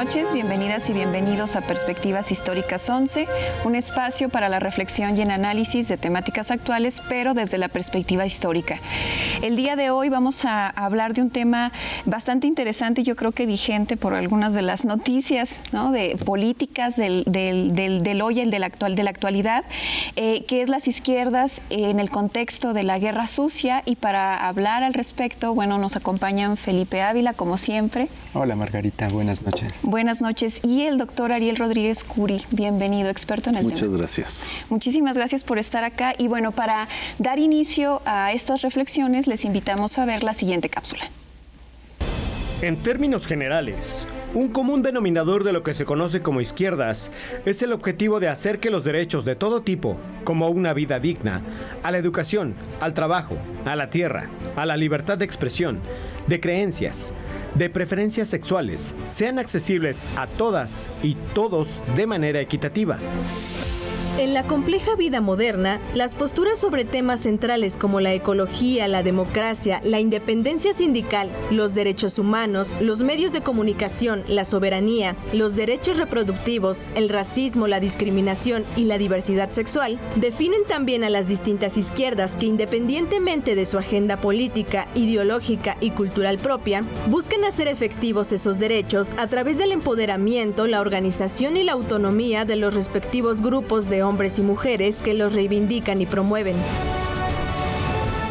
noches, bienvenidas y bienvenidos a Perspectivas Históricas 11, un espacio para la reflexión y el análisis de temáticas actuales, pero desde la perspectiva histórica. El día de hoy vamos a hablar de un tema bastante interesante y yo creo que vigente por algunas de las noticias, ¿no?, de políticas del hoy, el de la actualidad, que es las izquierdas en el contexto de la Guerra Sucia. Y para hablar al respecto, bueno, nos acompañan Felipe Ávila, como siempre. Hola Margarita, buenas noches. Buenas noches. Y el doctor Ariel Rodríguez Curi, bienvenido, experto en el tema. Muchas gracias. Muchísimas gracias por estar acá. Y bueno, para dar inicio a estas reflexiones, les invitamos a ver la siguiente cápsula. En términos generales, un común denominador de lo que se conoce como izquierdas es el objetivo de hacer que los derechos de todo tipo, como una vida digna, a la educación, al trabajo, a la tierra, a la libertad de expresión, de creencias, de preferencias sexuales, sean accesibles a todas y todos de manera equitativa. En la compleja vida moderna, las posturas sobre temas centrales como la ecología, la democracia, la independencia sindical, los derechos humanos, los medios de comunicación, la soberanía, los derechos reproductivos, el racismo, la discriminación y la diversidad sexual, definen también a las distintas izquierdas que, independientemente de su agenda política, ideológica y cultural propia, buscan hacer efectivos esos derechos a través del empoderamiento, la organización y la autonomía de los respectivos grupos de hombres y mujeres que los reivindican y promueven.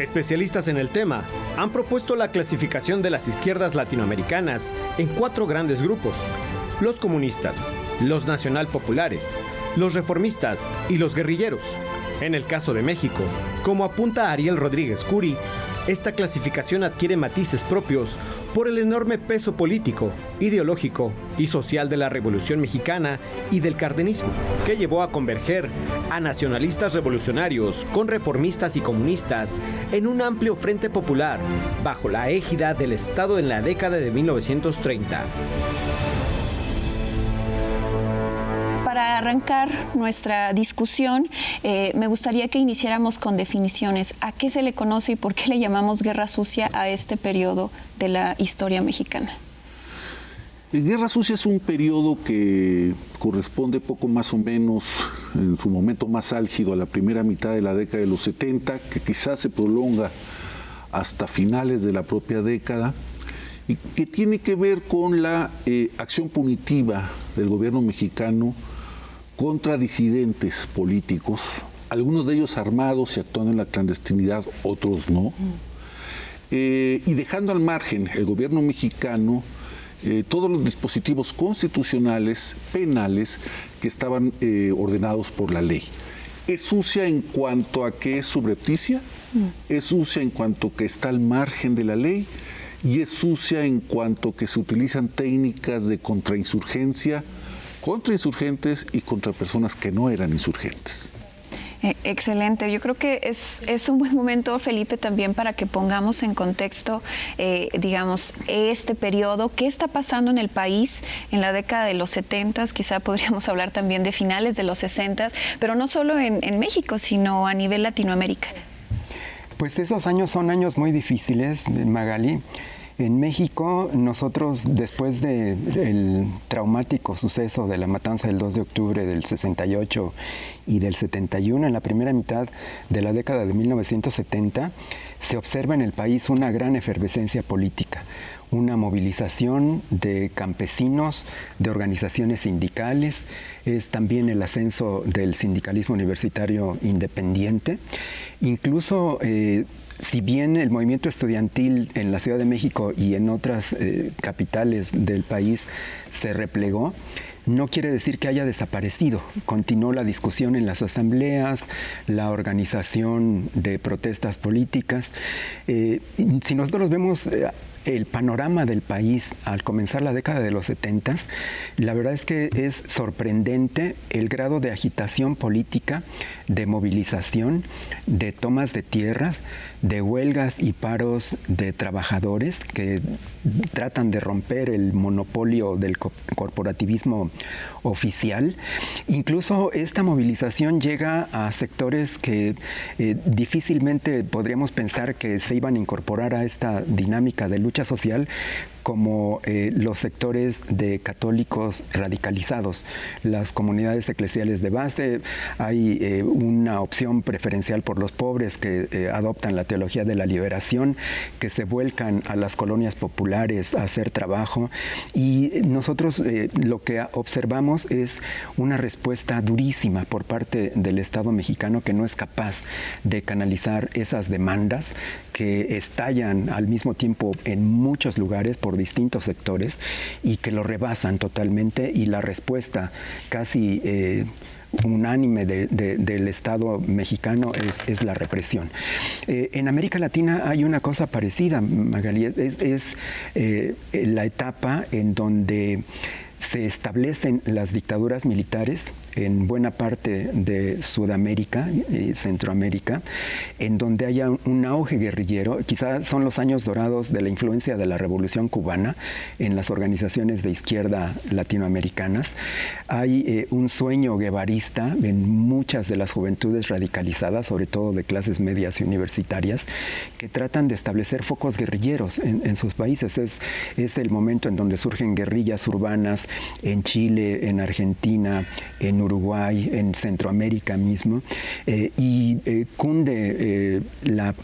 Especialistas en el tema han propuesto la clasificación de las izquierdas latinoamericanas en 4 grandes grupos: los comunistas, los nacionalpopulares, los reformistas y los guerrilleros. En el caso de México, como apunta Ariel Rodríguez Curi, esta clasificación adquiere matices propios por el enorme peso político, ideológico y social de la Revolución Mexicana y del cardenismo, que llevó a converger a nacionalistas revolucionarios con reformistas y comunistas en un amplio frente popular bajo la égida del Estado en la década de 1930. Para arrancar nuestra discusión, me gustaría que iniciáramos con definiciones. ¿A qué se le conoce y por qué le llamamos Guerra Sucia a este periodo de la historia mexicana? Guerra Sucia es un periodo que corresponde poco más o menos en su momento más álgido a la primera mitad de la década de los 70, que quizás se prolonga hasta finales de la propia década, y que tiene que ver con la acción punitiva del gobierno mexicano contra disidentes políticos, algunos de ellos armados y actuando en la clandestinidad, otros no, y dejando al margen el gobierno mexicano todos los dispositivos constitucionales, penales, que estaban ordenados por la ley. Es sucia en cuanto a que es subrepticia, es sucia en cuanto que está al margen de la ley, y es sucia en cuanto que se utilizan técnicas de contrainsurgencia contra insurgentes y contra personas que no eran insurgentes. Excelente. Yo creo que es un buen momento, Felipe, también para que pongamos en contexto, digamos, este periodo. ¿Qué está pasando en el país en la década de los 70? Quizá podríamos hablar también de finales de los 60, pero no solo en México, sino a nivel Latinoamérica. Pues esos años son años muy difíciles, Magali. En México, nosotros, después del traumático suceso de la matanza del 2 de octubre del 68 y del 71, en la primera mitad de la década de 1970, se observa en el país una gran efervescencia política, una movilización de campesinos, de organizaciones sindicales, es también el ascenso del sindicalismo universitario independiente, incluso si bien el movimiento estudiantil en la Ciudad de México y en otras capitales del país se replegó, no quiere decir que haya desaparecido. Continuó la discusión en las asambleas, la organización de protestas políticas. Si nosotros vemos el panorama del país al comenzar la década de los 70, la verdad es que es sorprendente el grado de agitación política, de movilización, de tomas de tierras, de huelgas y paros de trabajadores que tratan de romper el monopolio del corporativismo oficial. Incluso esta movilización llega a sectores que difícilmente podríamos pensar que se iban a incorporar a esta dinámica de lucha social, como los sectores de católicos radicalizados, las comunidades eclesiales de base. Hay una opción preferencial por los pobres que adoptan la teología de la liberación, que se vuelcan a las colonias populares a hacer trabajo, y nosotros lo que observamos es una respuesta durísima por parte del Estado mexicano, que no es capaz de canalizar esas demandas que estallan al mismo tiempo en muchos lugares por distintos sectores y que lo rebasan totalmente, y la respuesta casi unánime del Estado mexicano es la represión. En América Latina hay una cosa parecida, Magali, es la etapa en donde se establecen las dictaduras militares en buena parte de Sudamérica y Centroamérica, en donde haya un auge guerrillero. Quizás son los años dorados de la influencia de la Revolución Cubana en las organizaciones de izquierda latinoamericanas. Hay un sueño guevarista en muchas de las juventudes radicalizadas, sobre todo de clases medias y universitarias, que tratan de establecer focos guerrilleros en sus países. Es el momento en donde surgen guerrillas urbanas en Chile, en Argentina, en Uruguay, en Centroamérica mismo, y cunde la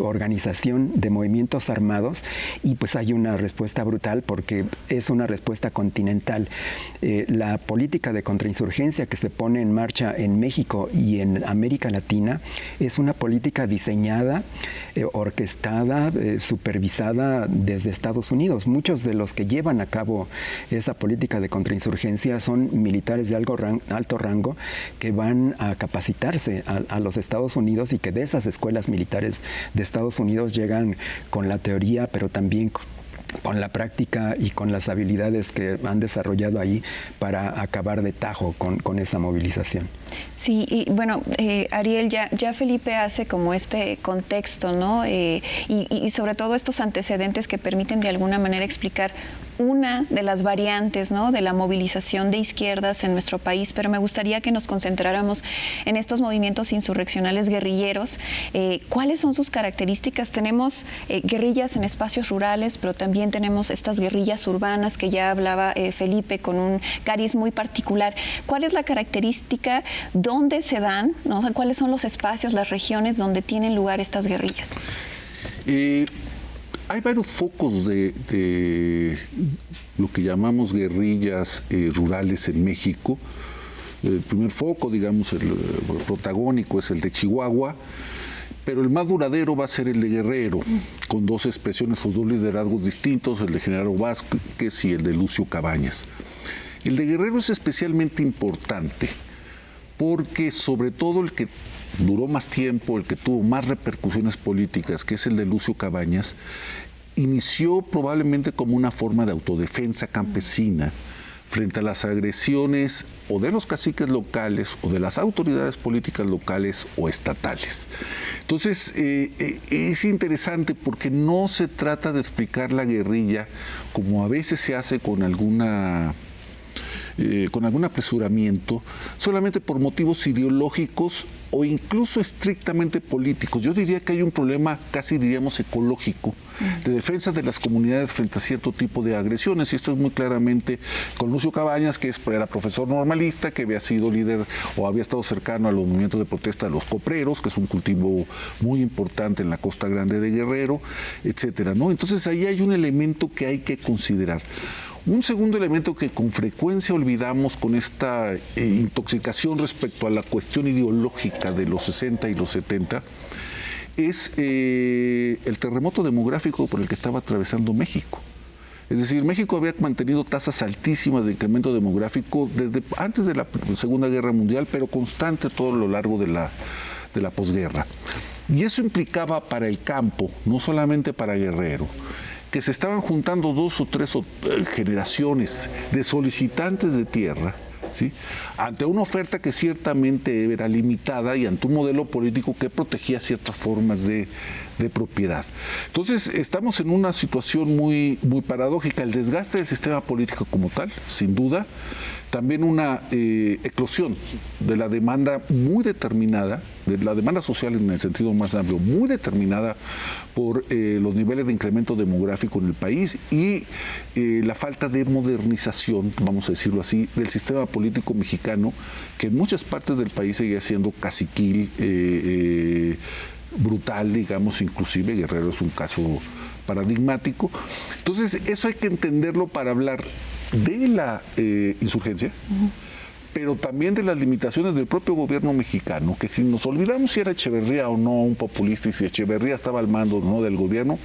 organización de movimientos armados, y pues hay una respuesta brutal porque es una respuesta continental. La política de contrainsurgencia que se pone en marcha en México y en América Latina es una política diseñada, orquestada, supervisada desde Estados Unidos. Muchos de los que llevan a cabo esa política de contrainsurgencia son militares de alto rango que van a capacitarse a los Estados Unidos, y que de esas escuelas militares de Estados Unidos llegan con la teoría, pero también con la práctica y con las habilidades que han desarrollado ahí para acabar de tajo con esa movilización. Sí, y bueno, Ariel, ya Felipe hace como este contexto, ¿no? Y sobre todo estos antecedentes que permiten de alguna manera explicar una de las variantes, ¿no?, de la movilización de izquierdas en nuestro país, pero me gustaría que nos concentráramos en estos movimientos insurreccionales guerrilleros. ¿Cuáles son sus características? Tenemos guerrillas en espacios rurales, pero también tenemos estas guerrillas urbanas que ya hablaba Felipe, con un cariz muy particular. ¿Cuál es la característica? ¿Dónde se dan? ¿No? O sea, ¿cuáles son los espacios, las regiones donde tienen lugar estas guerrillas? Hay varios focos de lo que llamamos guerrillas rurales en México. El primer foco, digamos, el protagónico es el de Chihuahua, pero el más duradero va a ser el de Guerrero, con dos expresiones o dos liderazgos distintos, el de Genaro Vázquez y el de Lucio Cabañas. El de Guerrero es especialmente importante porque, sobre todo, el que duró más tiempo, el que tuvo más repercusiones políticas, que es el de Lucio Cabañas, inició probablemente como una forma de autodefensa campesina frente a las agresiones o de los caciques locales o de las autoridades políticas locales o estatales. Entonces, es interesante porque no se trata de explicar la guerrilla como a veces se hace con algún apresuramiento, solamente por motivos ideológicos o incluso estrictamente políticos. Yo diría que hay un problema, casi diríamos ecológico, de defensa de las comunidades frente a cierto tipo de agresiones, y esto es muy claramente con Lucio Cabañas, que era profesor normalista, que había sido líder o había estado cercano a los movimientos de protesta de los copreros, que es un cultivo muy importante en la Costa Grande de Guerrero, etcétera, ¿no? Entonces ahí hay un elemento que hay que considerar. Un segundo elemento que con frecuencia olvidamos con esta intoxicación respecto a la cuestión ideológica de los 60 y los 70 es el terremoto demográfico por el que estaba atravesando México. Es decir, México había mantenido tasas altísimas de incremento demográfico desde antes de la Segunda Guerra Mundial, pero constante todo lo largo de la posguerra. Y eso implicaba para el campo, no solamente para Guerrero, que se estaban juntando 2 o 3 generaciones de solicitantes de tierra, ¿sí?, ante una oferta que ciertamente era limitada y ante un modelo político que protegía ciertas formas de propiedad. Entonces, estamos en una situación muy, muy paradójica. El desgaste del sistema político como tal, sin duda, también una eclosión de la demanda muy determinada, de la demanda social en el sentido más amplio, muy determinada por los niveles de incremento demográfico en el país y la falta de modernización, vamos a decirlo así, del sistema político mexicano, que en muchas partes del país seguía siendo caciquil, brutal, digamos, inclusive Guerrero es un caso paradigmático. Entonces, eso hay que entenderlo para hablar de la insurgencia, pero también de las limitaciones del propio gobierno mexicano, que si nos olvidamos si era Echeverría o no un populista y si Echeverría estaba al mando o no del gobierno,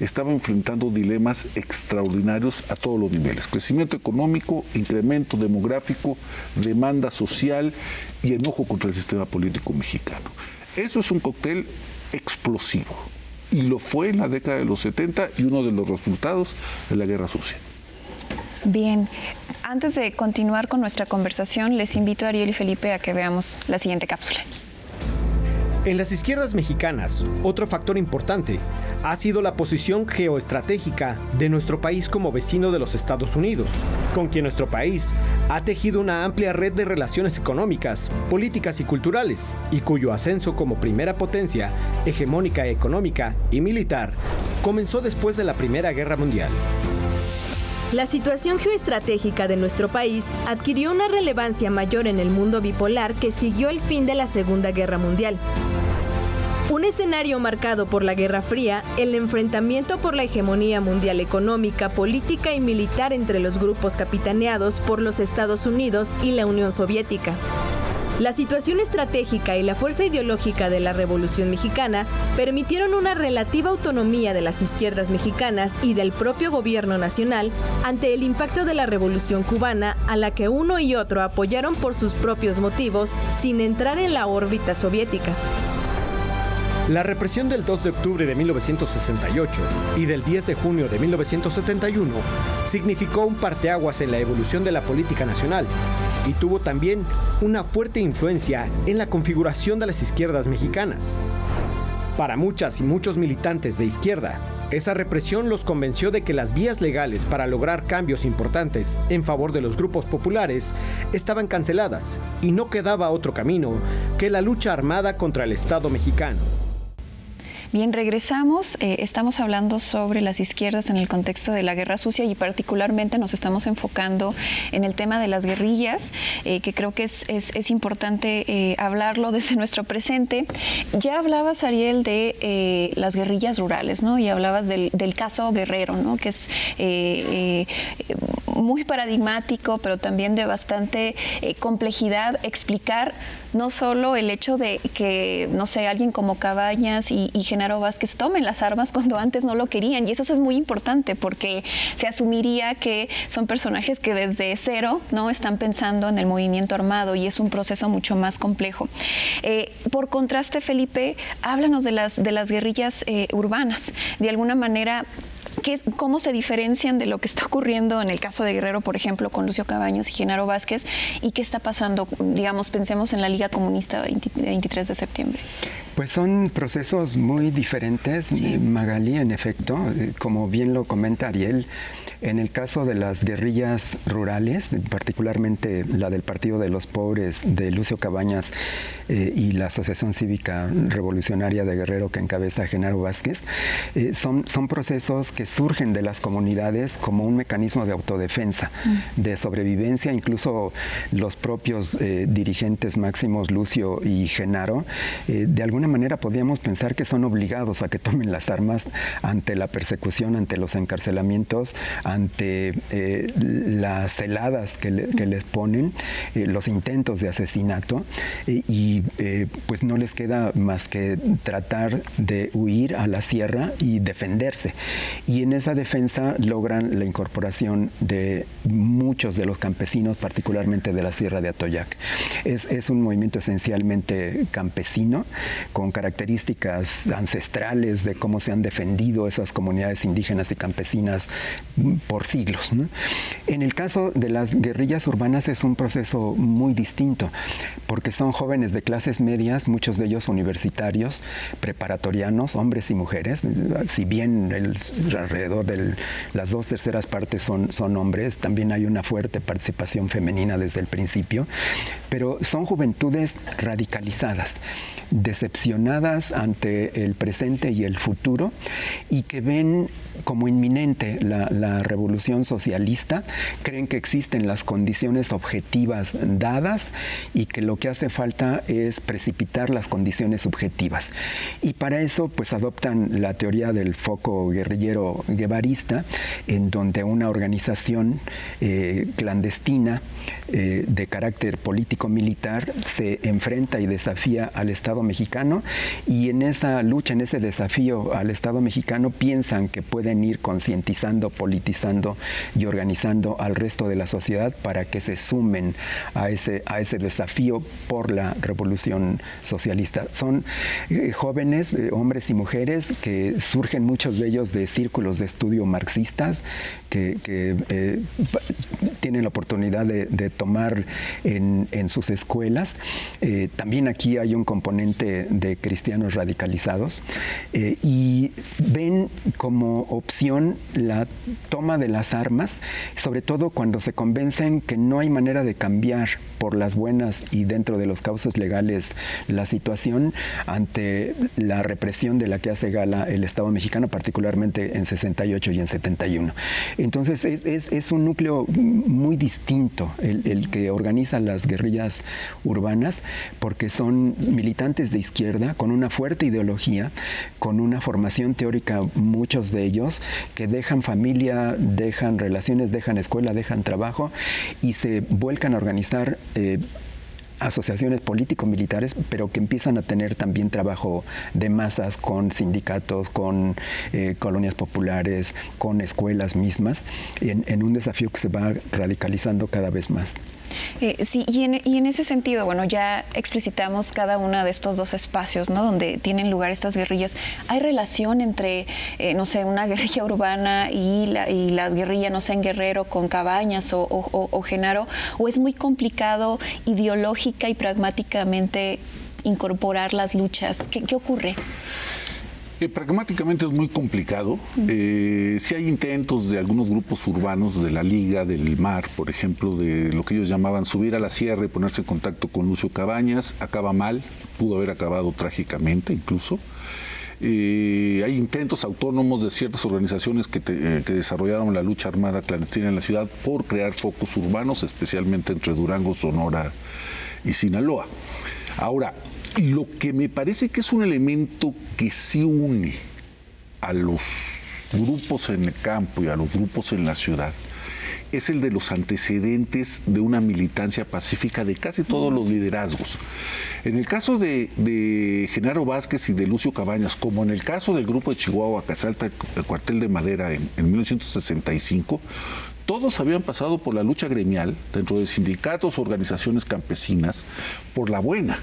estaba enfrentando dilemas extraordinarios a todos los niveles: crecimiento económico, incremento demográfico, demanda social y enojo contra el sistema político mexicano. Eso es un cóctel explosivo y lo fue en la década de los 70 y uno de los resultados de la Guerra Sucia. Bien, antes de continuar con nuestra conversación, les invito a Ariel y Felipe a que veamos la siguiente cápsula. En las izquierdas mexicanas, otro factor importante ha sido la posición geoestratégica de nuestro país como vecino de los Estados Unidos, con quien nuestro país ha tejido una amplia red de relaciones económicas, políticas y culturales, y cuyo ascenso como primera potencia hegemónica económica y militar comenzó después de la Primera Guerra Mundial. La situación geoestratégica de nuestro país adquirió una relevancia mayor en el mundo bipolar que siguió el fin de la Segunda Guerra Mundial. Un escenario marcado por la Guerra Fría, el enfrentamiento por la hegemonía mundial económica, política y militar entre los grupos capitaneados por los Estados Unidos y la Unión Soviética. La situación estratégica y la fuerza ideológica de la Revolución Mexicana permitieron una relativa autonomía de las izquierdas mexicanas y del propio gobierno nacional ante el impacto de la Revolución Cubana, a la que uno y otro apoyaron por sus propios motivos, sin entrar en la órbita soviética. La represión del 2 de octubre de 1968 y del 10 de junio de 1971 significó un parteaguas en la evolución de la política nacional y tuvo también una fuerte influencia en la configuración de las izquierdas mexicanas. Para muchas y muchos militantes de izquierda, esa represión los convenció de que las vías legales para lograr cambios importantes en favor de los grupos populares estaban canceladas y no quedaba otro camino que la lucha armada contra el Estado mexicano. Bien, regresamos. Estamos hablando sobre las izquierdas en el contexto de la Guerra Sucia y particularmente nos estamos enfocando en el tema de las guerrillas, que creo que es importante hablarlo desde nuestro presente. Ya hablabas, Ariel, de las guerrillas rurales, ¿no? Y hablabas del caso Guerrero, ¿no? Que es muy paradigmático, pero también de bastante complejidad explicar no solo el hecho de que, no sé, alguien como Cabañas y Genaro Vázquez tomen las armas cuando antes no lo querían, y eso es muy importante porque se asumiría que son personajes que desde cero no están pensando en el movimiento armado y es un proceso mucho más complejo. Por contraste, Felipe, háblanos de las guerrillas urbanas. De alguna manera, ¿cómo se diferencian de lo que está ocurriendo en el caso de Guerrero, por ejemplo, con Lucio Cabañas y Genaro Vázquez? ¿Y qué está pasando, digamos, pensemos en la Liga Comunista 23 de septiembre? Pues son procesos muy diferentes, sí. Magali, en efecto, como bien lo comenta Ariel. En el caso de las guerrillas rurales, particularmente la del Partido de los Pobres de Lucio Cabañas y la Asociación Cívica Revolucionaria de Guerrero que encabeza Genaro Vázquez, son procesos que surgen de las comunidades como un mecanismo de autodefensa, de sobrevivencia. Incluso los propios dirigentes máximos, Lucio y Genaro, de alguna manera podríamos pensar que son obligados a que tomen las armas ante la persecución, ante los encarcelamientos, ante las celadas que les ponen, los intentos de asesinato, pues no les queda más que tratar de huir a la sierra y defenderse. Y en esa defensa logran la incorporación de muchos de los campesinos, particularmente de la Sierra de Atoyac. Es un movimiento esencialmente campesino, con características ancestrales de cómo se han defendido esas comunidades indígenas y campesinas por siglos, ¿no? En el caso de las guerrillas urbanas es un proceso muy distinto, porque son jóvenes de clases medias, muchos de ellos universitarios, preparatorianos, hombres y mujeres. Si bien alrededor de las 2/3 partes son hombres, también hay una fuerte participación femenina desde el principio, pero son juventudes radicalizadas, decepcionadas ante el presente y el futuro, y que ven como inminente la revolución socialista, creen que existen las condiciones objetivas dadas y que lo que hace falta es precipitar las condiciones subjetivas. Y para eso pues adoptan la teoría del foco guerrillero guevarista, en donde una organización clandestina de carácter político-militar se enfrenta y desafía al Estado mexicano, y en esa lucha, en ese desafío al Estado mexicano, piensan que pueden ir concientizando, politizando y organizando al resto de la sociedad para que se sumen a ese desafío por la revolución socialista. Son jóvenes, hombres y mujeres, que surgen muchos de ellos de círculos de estudio marxistas, que tienen la oportunidad de tomar en sus escuelas. También aquí hay un componente de cristianos radicalizados, y ven como opción la toma de las armas, sobre todo cuando se convencen que no hay manera de cambiar por las buenas y dentro de los cauces legales la situación ante la represión de la que hace gala el Estado mexicano, particularmente en 68 y en 71. Entonces es un núcleo muy distinto el que organiza las guerrillas urbanas, porque son militantes de izquierda con una fuerte ideología, con una formación teórica, muchos de ellos, que dejan familia, dejan relaciones, dejan escuela, dejan trabajo y se vuelcan a organizar asociaciones político-militares, pero que empiezan a tener también trabajo de masas con sindicatos, con colonias populares, con escuelas mismas, en un desafío que se va radicalizando cada vez más. Sí, y en ese sentido, bueno, ya explicitamos cada uno de estos dos espacios, ¿no?, donde tienen lugar estas guerrillas. ¿Hay relación entre, no sé, una guerrilla urbana y las guerrillas, no sé, en Guerrero con Cabañas o Genaro? ¿O es muy complicado ideológica y pragmáticamente incorporar las luchas? ¿Qué ocurre? Pragmáticamente es muy complicado. Sí hay intentos de algunos grupos urbanos de la Liga del Mar, por ejemplo, de lo que ellos llamaban subir a la sierra y ponerse en contacto con Lucio Cabañas. Acaba mal, pudo haber acabado trágicamente incluso. Hay intentos autónomos de ciertas organizaciones que desarrollaron la lucha armada clandestina en la ciudad por crear focos urbanos, especialmente entre Durango, Sonora y Sinaloa. Ahora, lo que me parece que es un elemento que sí une a los grupos en el campo y a los grupos en la ciudad es el de los antecedentes de una militancia pacífica de casi todos los liderazgos. En el caso de Genaro Vázquez y de Lucio Cabañas, como en el caso del grupo de Chihuahua que asalta el cuartel de Madera en 1965, todos habían pasado por la lucha gremial dentro de sindicatos, organizaciones campesinas, por la buena.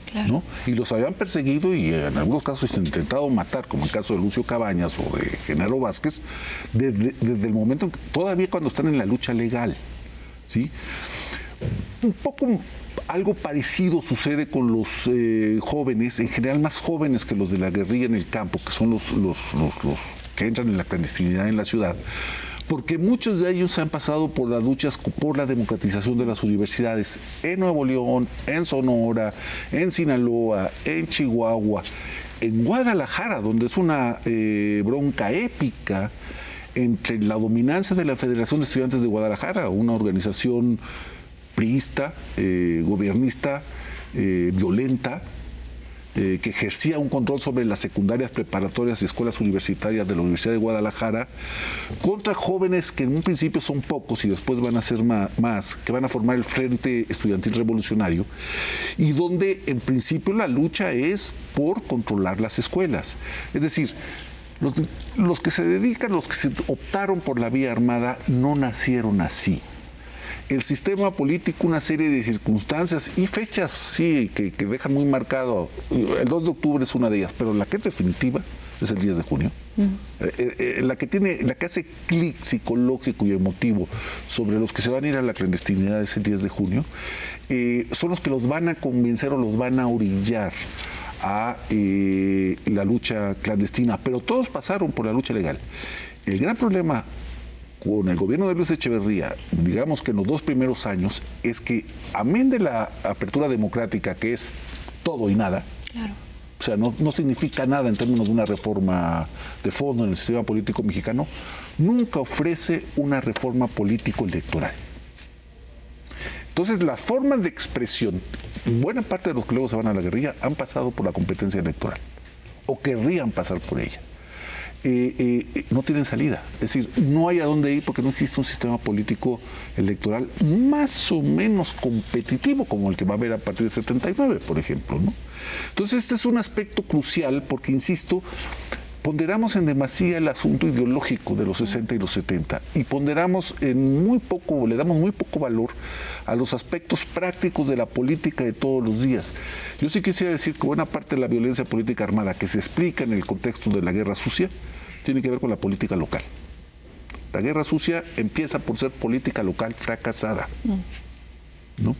Claro. ¿No? Y los habían perseguido y en algunos casos intentado matar, como el caso de Lucio Cabañas o de Genaro Vázquez, desde el momento en que, todavía cuando están en la lucha legal, ¿sí? Un poco algo parecido sucede con los jóvenes, en general más jóvenes que los de la guerrilla en el campo, que son los que entran en la clandestinidad en la ciudad, porque muchos de ellos han pasado por las luchas por la democratización de las universidades en Nuevo León, en Sonora, en Sinaloa, en Chihuahua, en Guadalajara, donde es una bronca épica entre la dominancia de la Federación de Estudiantes de Guadalajara, una organización priista, gobiernista, violenta, que ejercía un control sobre las secundarias preparatorias y escuelas universitarias de la Universidad de Guadalajara, contra jóvenes que en un principio son pocos y después van a ser más, que van a formar el Frente Estudiantil Revolucionario, y donde en principio la lucha es por controlar las escuelas. Es decir, los que se dedican, los que se optaron por la vía armada, no nacieron así. El sistema político, una serie de circunstancias y fechas, sí, que dejan muy marcado. El 2 de octubre es una de ellas, pero la que es definitiva es el 10 de junio. La que hace clic psicológico y emotivo sobre los que se van a ir a la clandestinidad es el 10 de junio, son los que los van a convencer o los van a orillar a la lucha clandestina, pero todos pasaron por la lucha legal. El gran problema con el gobierno de Luis Echeverría, digamos que en los 2 primeros años, es que amén de la apertura democrática, que es todo y nada, claro. O sea, no significa nada en términos de una reforma de fondo en el sistema político mexicano, nunca ofrece una reforma político-electoral. Entonces, las formas de expresión, buena parte de los que luego se van a la guerrilla han pasado por la competencia electoral, o querrían pasar por ella. No tienen salida. Es decir, no hay a dónde ir porque no existe un sistema político electoral más o menos competitivo como el que va a haber a partir del 79, por ejemplo, ¿no? Entonces, este es un aspecto crucial porque, insisto, ponderamos en demasía el asunto ideológico de los 60 y los 70 y ponderamos le damos muy poco valor a los aspectos prácticos de la política de todos los días. Yo sí quisiera decir que buena parte de la violencia política armada que se explica en el contexto de la guerra sucia tiene que ver con la política local. La guerra sucia empieza por ser política local fracasada, ¿no?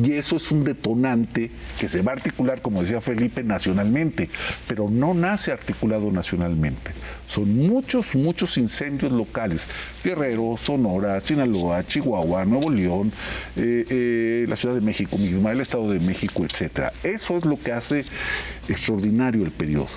Y eso es un detonante que se va a articular, como decía Felipe, nacionalmente, pero no nace articulado nacionalmente. Son muchos incendios locales: Guerrero, Sonora, Sinaloa, Chihuahua, Nuevo León, la Ciudad de México misma, el Estado de México, etcétera. Eso es lo que hace extraordinario el periodo.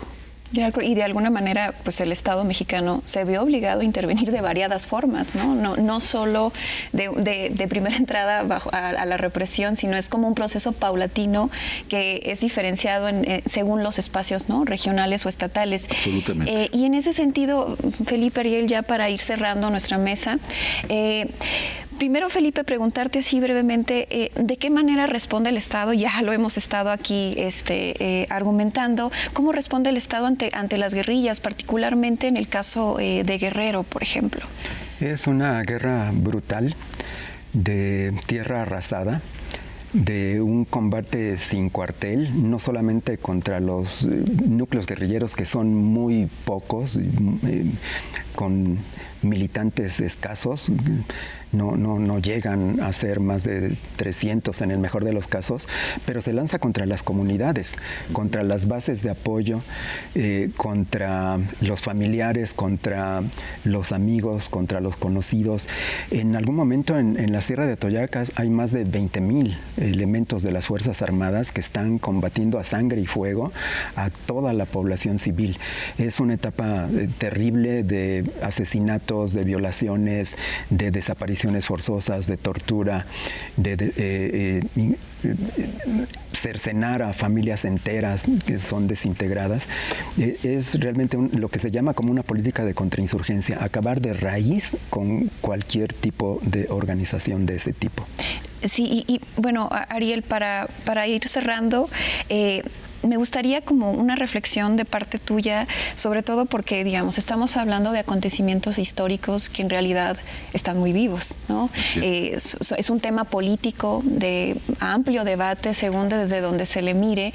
Y de alguna manera, pues el Estado mexicano se vio obligado a intervenir de variadas formas, ¿no? No solo de primera entrada a la represión, sino es como un proceso paulatino que es diferenciado según los espacios, ¿no?, regionales o estatales. Absolutamente. Y en ese sentido, Felipe, Ariel, ya para ir cerrando nuestra mesa, primero, Felipe, preguntarte así brevemente, ¿de qué manera responde el Estado? Ya lo hemos estado aquí argumentando. ¿Cómo responde el Estado ante las guerrillas, particularmente en el caso de Guerrero, por ejemplo? Es una guerra brutal, de tierra arrasada, de un combate sin cuartel, no solamente contra los núcleos guerrilleros, que son muy pocos, con militantes escasos, no llegan a ser más de 300 en el mejor de los casos, pero se lanza contra las comunidades, contra las bases de apoyo, contra los familiares, contra los amigos, contra los conocidos. En algún momento en la Sierra de Toyacas hay más de 20,000 elementos de las Fuerzas Armadas que están combatiendo a sangre y fuego a toda la población civil. Es una etapa terrible de asesinatos, de violaciones, de desapariciones forzosas, de tortura, de cercenar a familias enteras que son desintegradas. Es realmente lo que se llama como una política de contrainsurgencia, acabar de raíz con cualquier tipo de organización de ese tipo. Sí, y bueno, Ariel, para ir cerrando, me gustaría como una reflexión de parte tuya, sobre todo porque, digamos, estamos hablando de acontecimientos históricos que en realidad están muy vivos, ¿no? Sí. Es un tema político de amplio debate según desde donde se le mire,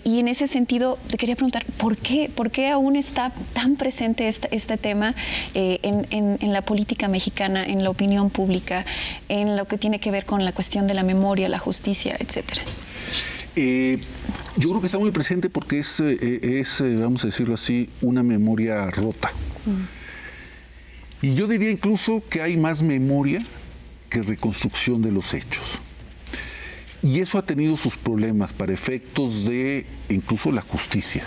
y en ese sentido te quería preguntar, ¿por qué aún está tan presente este tema en la política mexicana, en la opinión pública, en lo que tiene que ver con la cuestión de la memoria, la justicia, etcétera? Yo creo que está muy presente porque es, vamos a decirlo así, una memoria rota. Y yo diría incluso que hay más memoria que reconstrucción de los hechos. Y eso ha tenido sus problemas para efectos de incluso la justicia,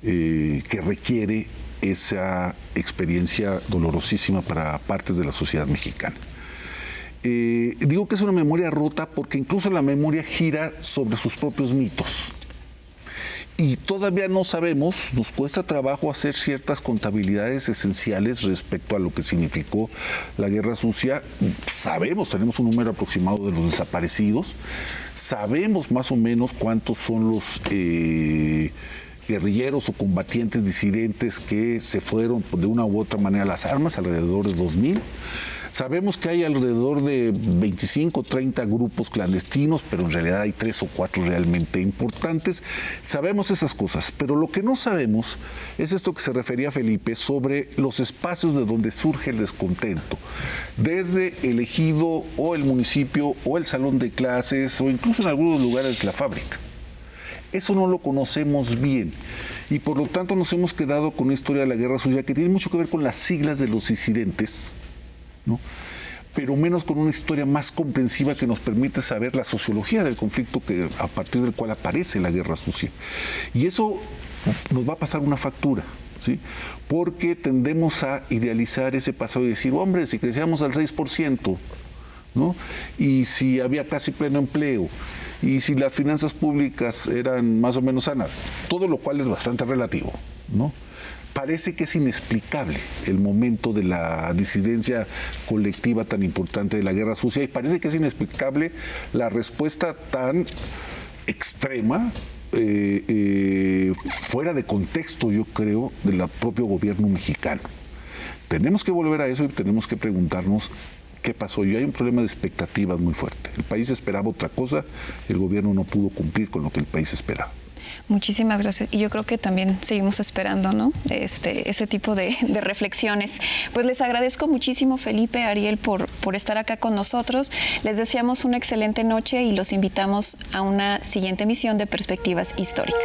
que requiere esa experiencia dolorosísima para partes de la sociedad mexicana. Digo que es una memoria rota porque incluso la memoria gira sobre sus propios mitos. Y todavía no sabemos, nos cuesta trabajo hacer ciertas contabilidades esenciales respecto a lo que significó la Guerra Sucia. Sabemos, tenemos un número aproximado de los desaparecidos, sabemos más o menos cuántos son los guerrilleros o combatientes disidentes que se fueron de una u otra manera a las armas, alrededor de 2,000. Sabemos que hay alrededor de 25 o 30 grupos clandestinos, pero en realidad hay 3 o 4 realmente importantes. Sabemos esas cosas, pero lo que no sabemos es esto que se refería Felipe sobre los espacios de donde surge el descontento. Desde el ejido o el municipio o el salón de clases o incluso en algunos lugares la fábrica. Eso no lo conocemos bien y por lo tanto nos hemos quedado con una historia de la guerra sucia que tiene mucho que ver con las siglas de los disidentes, ¿no? Pero menos con una historia más comprensiva que nos permite saber la sociología del conflicto a partir del cual aparece la guerra sucia. Y eso nos va a pasar una factura, ¿sí? Porque tendemos a idealizar ese pasado y decir, hombre, si crecíamos al 6%, ¿no? Y si había casi pleno empleo, y si las finanzas públicas eran más o menos sanas, todo lo cual es bastante relativo, ¿no? Parece que es inexplicable el momento de la disidencia colectiva tan importante de la guerra sucia y parece que es inexplicable la respuesta tan extrema, fuera de contexto, yo creo, del propio gobierno mexicano. Tenemos que volver a eso y tenemos que preguntarnos qué pasó. Y hay un problema de expectativas muy fuerte. El país esperaba otra cosa, el gobierno no pudo cumplir con lo que el país esperaba. Muchísimas gracias. Y yo creo que también seguimos esperando, ¿no? Ese tipo de reflexiones. Pues les agradezco muchísimo, Felipe, Ariel, por estar acá con nosotros. Les deseamos una excelente noche y los invitamos a una siguiente emisión de Perspectivas Históricas.